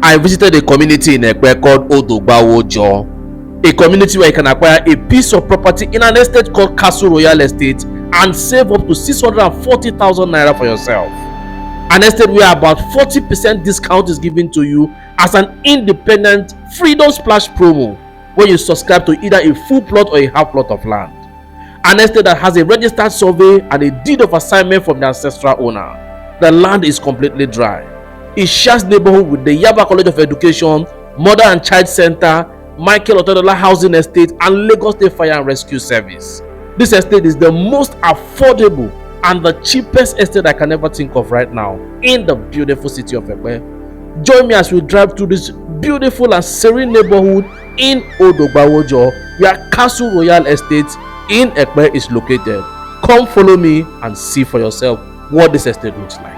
I visited a community in Ekpe called Odogbawojo, a community where you can acquire a piece of property in an estate called Castle Royal Estate and save up to 640,000 naira for yourself. An estate where about 40% discount is given to you as an independent Freedom Splash promo when you subscribe to either a full plot or a half plot of land. An estate that has a registered survey and a deed of assignment from the ancestral owner. The land is completely dry. It shares neighborhood with the Yaba College of Education, Mother and Child Center, Michael Otedola Housing Estate, and Lagos State Fire and Rescue Service. This estate is the most affordable and the cheapest estate I can ever think of right now in the beautiful city of Ekpe. Join me as we drive through this beautiful and serene neighborhood in Odogbawojo, where Castle Royal Estate in Ekpe is located. Come follow me and see for yourself what this estate looks like.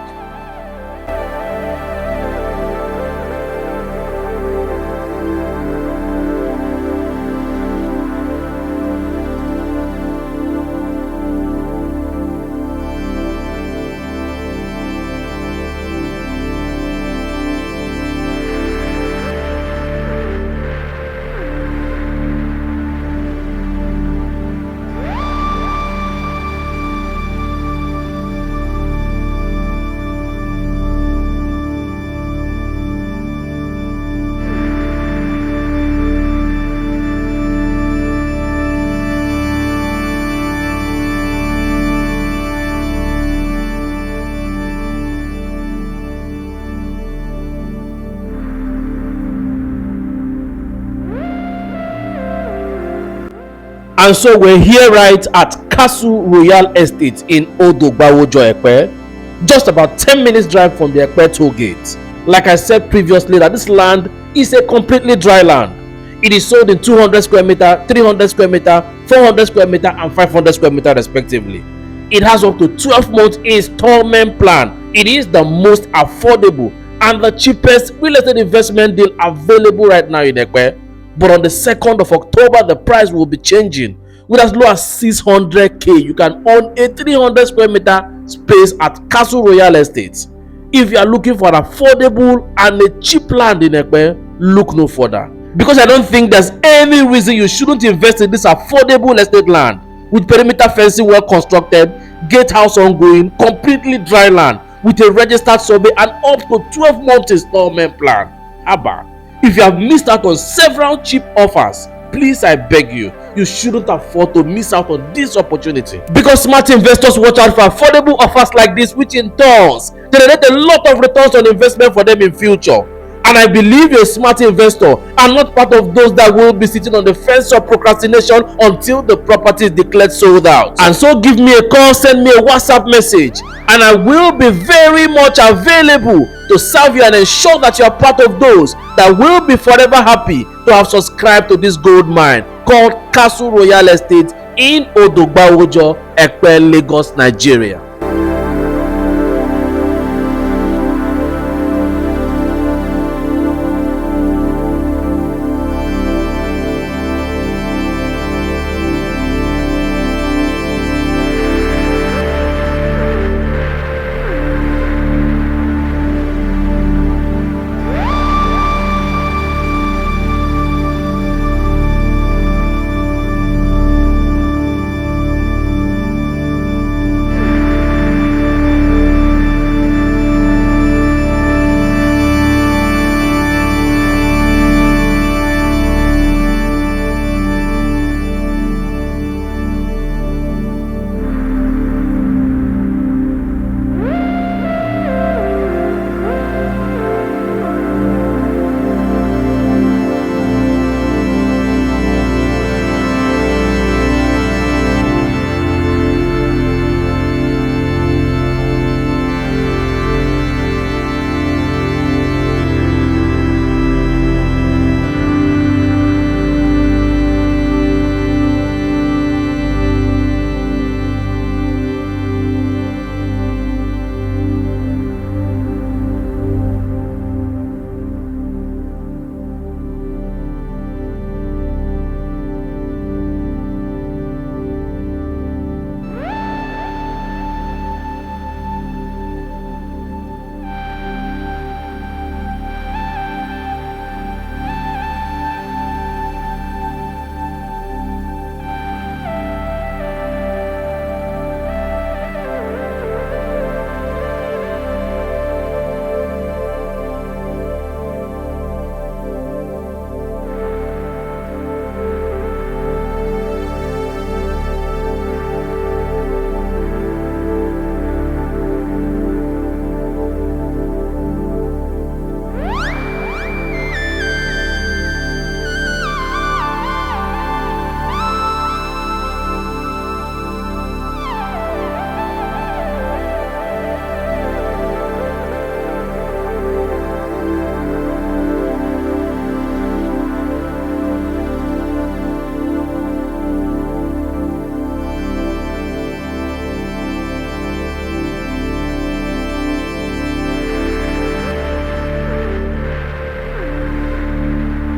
And so we're here right at Castle Royal Estate in Odogbawojo, Ekpe, just about 10 minutes drive from the Ekpe toll gate. Like I said previously, that this land is a completely dry land. It is sold in 200 square meter, 300 square meter, 400 square meter, and 500 square meter respectively. It has up to 12 months installment plan. It is the most affordable and the cheapest real estate investment deal available right now in Ekpe. But on the 2nd of October, the price will be changing. With as low as 600k, you can own a 300 square meter space at Castle Royal Estate. If you are looking for an affordable and a cheap land in Ekpe, look no further. Because I don't think there's any reason you shouldn't invest in this affordable estate land with perimeter fencing well constructed, gatehouse ongoing, completely dry land with a registered survey and up to 12 months installment plan. Abba. If you have missed out on several cheap offers, please, I beg you, you shouldn't afford to miss out on this opportunity. Because smart investors watch out for affordable offers like this, which in turns generate a lot of returns on investment for them in future. And I believe you're a smart investor and not part of those that will be sitting on the fence of procrastination until the property is declared sold out. And so give me a call, send me a WhatsApp message, and I will be very much available to serve you and ensure that you are part of those that will be forever happy to have subscribed to this gold mine called Castle Royal Estate in Odogbawojo, Ekpe, Lagos, Nigeria.